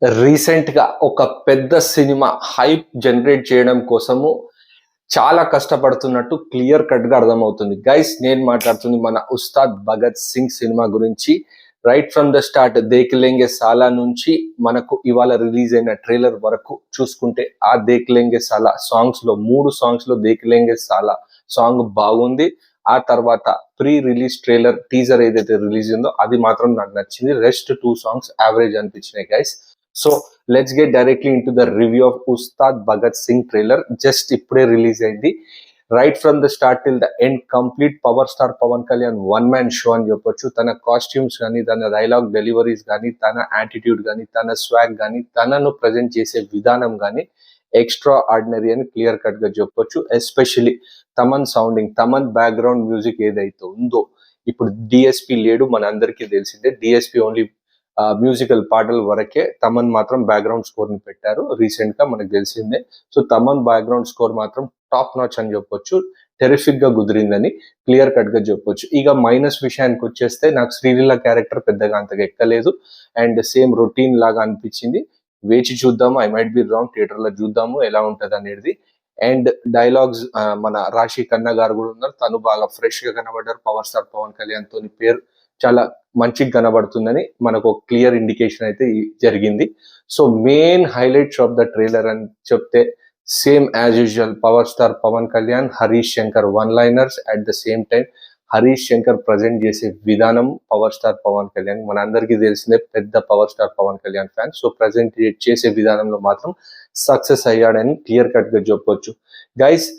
Recent గా ఒక పెద్ద సినిమా హైప్ జనరేట్ చేయడం కోసము చాలా కష్టపడుతున్నట్టు క్లియర్ కట్ గా అర్థమవుతుంది. గైస్, నేను మాట్లాడుతుంది మన ఉస్తాద్ భగత్ సింగ్ సినిమా గురించి. రైట్ ఫ్రమ్ ద స్టార్ట్ దేఖ్లెంగే సాలా నుంచి మనకు ఇవాళ రిలీజ్ అయిన ట్రైలర్ వరకు చూసుకుంటే, ఆ దేఖ్లెంగే సాలా సాంగ్స్ లో 3 సాంగ్స్ లో దేఖ్లెంగే సాలా సాంగ్ బాగుంది. ఆ తర్వాత ప్రీ రిలీజ్ ట్రైలర్ టీజర్ ఏదైతే రిలీజ్ అయిందో అది మాత్రం నాకు నచ్చింది. రెస్ట్ 2 సాంగ్స్ యావరేజ్ అనిపించినాయి guys. So let's get directly into the review of Ustaad Bhagat Singh trailer. Just ఇప్పుడే రిలీజ్ అయింది. Right from the start till the end complete power star Pawan Kalyan one man show అని చెప్పొచ్చు. తన కాస్ట్యూమ్స్ కానీ, తన డైలాగ్ డెలివరీస్ కానీ, తన యాటిట్యూడ్ కానీ, తన స్వాగ్ కానీ, తనను ప్రజెంట్ చేసే విధానం కానీ ఎక్స్ట్రా ఆర్డినరీ అని క్లియర్ కట్ గా చెప్పొచ్చు. Especially Thaman sounding, Thaman background music ఏదైతే ఉందో, ఇప్పుడు డిఎస్పి లేడు, మన అందరికీ తెలిసిందే. డిఎస్పి ఓన్లీ మ్యూజికల్ పాటల వరకే, తమన్ మాత్రం బ్యాక్గ్రౌండ్ స్కోర్ ని పెట్టారు రీసెంట్ గా, మనకు తెలిసిందే. సో తమన్ బ్యాక్గ్రౌండ్ స్కోర్ మాత్రం టాప్ నాచ్ అని చెప్పొచ్చు. టెరిఫిక్ గా కుదిరిందని క్లియర్ కట్ గా చెప్పొచ్చు. ఇక మైనస్ విషయానికి వచ్చేస్తే, నాకు శ్రీలీల క్యారెక్టర్ పెద్దగా అంతగా ఎక్కలేదు అండ్ సేమ్ రొటీన్ లాగా అనిపించింది. వేచి చూద్దాము, I might be wrong, theatre లో చూద్దాము ఎలా ఉంటది అనేది. అండ్ డైలాగ్స్ మన రాశి ఖన్నా గారు కూడా ఉన్నారు, తను బాగా ఫ్రెష్ గా కనబడ్డారు. పవర్ స్టార్ పవన్ కళ్యాణ్ తోని పేరు చాలా మంచిగా కనబడుతుందని మనకు ఒక క్లియర్ ఇండికేషన్ అయితే జరిగింది. So main highlights of the trailer అని చెప్తే, same as usual power star Pawan Kalyan, Harish Shankar one liners. At the same time Harish Shankar present చేసే విధానం పవర్ స్టార్ పవన్ కళ్యాణ్, మన అందరికీ తెలిసిందే పెద్ద power star Pawan Kalyan fan. So present చేసే విధానంలో మాత్రం సక్సెస్ అయ్యాడని క్లియర్ కట్ గా చెప్పొచ్చు. గైస్,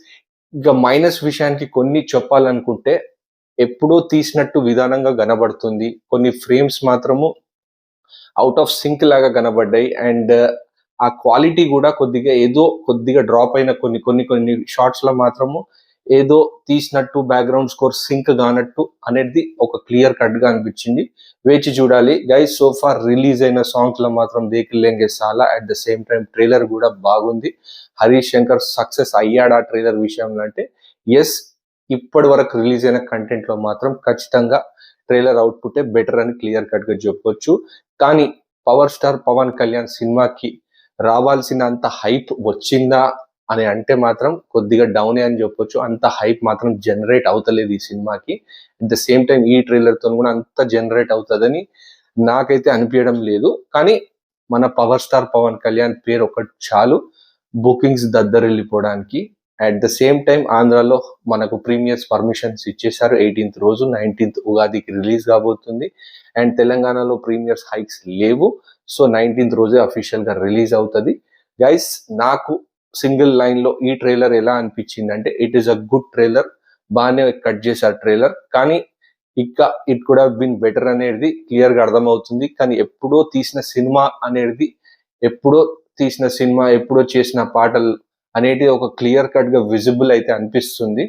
ఇక మైనస్ విషయానికి కొన్ని చెప్పాలనుకుంటే, ఎప్పుడో తీసినట్టు విధానంగా కనబడుతుంది. కొన్ని ఫ్రేమ్స్ మాత్రము అవుట్ ఆఫ్ సింక్ లాగా కనబడ్డాయి. అండ్ ఆ క్వాలిటీ కూడా కొద్దిగా డ్రాప్ అయిన కొన్ని షార్ట్స్ లో మాత్రము ఏదో తీసినట్టు, బ్యాక్గ్రౌండ్ స్కోర్ సింక్ కానట్టు అనేది ఒక క్లియర్ కట్ గా అనిపించింది. వేచి చూడాలి గైస్. సో ఫార్ రిలీజ్ అయిన సాంగ్స్ లో మాత్రం దేఖ్లెంగే సాలా, at the same time trailer కూడా బాగుంది. హరీష్ శంకర్ సక్సెస్ అయ్యాడు ఆ ట్రైలర్ విషయంలో అంటే? ఎస్, ఇప్పటి వరకు రిలీజ్ అయిన కంటెంట్ లో మాత్రం ఖచ్చితంగా ట్రైలర్ అవుట్పుట్ బెటర్ అని క్లియర్ కట్ గా చెప్పొచ్చు. కానీ పవర్ స్టార్ పవన్ కళ్యాణ్ సినిమాకి రావాల్సినంత హైప్ వచ్చిందా అని అంటే మాత్రం కొద్దిగా డౌనే అని చెప్పొచ్చు. అంత హైప్ మాత్రం జనరేట్ అవుతలేదు ఈ సినిమాకి. అట్ ద సేమ్ టైం ఈ ట్రైలర్ తో కూడా అంత జనరేట్ అవుతుందని నాకైతే అనిపించడం లేదు. కానీ మన పవర్ స్టార్ పవన్ కళ్యాణ్ పేరు ఒకటి చాలు బుకింగ్స్ దద్దరిల్లిపోవడానికి. అట్ ద సేమ్ టైం ఆంధ్రాలో మనకు ప్రీమియర్స్ పర్మిషన్స్ ఇచ్చేసారు. 18th రోజు, 19th ఉగాదికి రిలీజ్ కాబోతుంది. అండ్ తెలంగాణలో ప్రీమియర్స్ హైక్స్ లేవు. సో 19th రోజే అఫీషియల్ గా రిలీజ్ అవుతుంది. గైస్, నాకు సింగిల్ లైన్ లో ఈ ట్రైలర్ ఎలా అనిపించింది అంటే, it is a good trailer. బాగానే కట్ చేశారు ట్రైలర్, కానీ ఇంకా it could have been better అనేది క్లియర్ గా అర్థమవుతుంది. కానీ ఎప్పుడో తీసిన సినిమా ఎప్పుడో చేసిన పాటలు అనేది ఒక క్లియర్ కట్ గా విజిబుల్ అయితే అనిపిస్తుంది.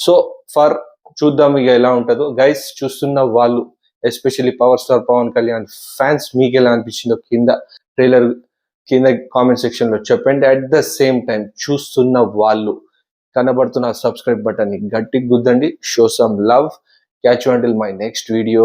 సో ఫర్ చూద్దాం ఇక ఎలా ఉంటుందో. గైస్, చూస్తున్న వాళ్ళు especially power star Pawan Kalyan fans మీకు ఎలా అనిపించిందో కింద కామెంట్ సెక్షన్ లో చెప్పండి. అట్ ద సేమ్ టైం చూస్తున్న వాళ్ళు కనబడుతున్న సబ్స్క్రైబ్ బటన్ ని గట్టిగా గుద్దండి. Show some love. Catch you until my next video.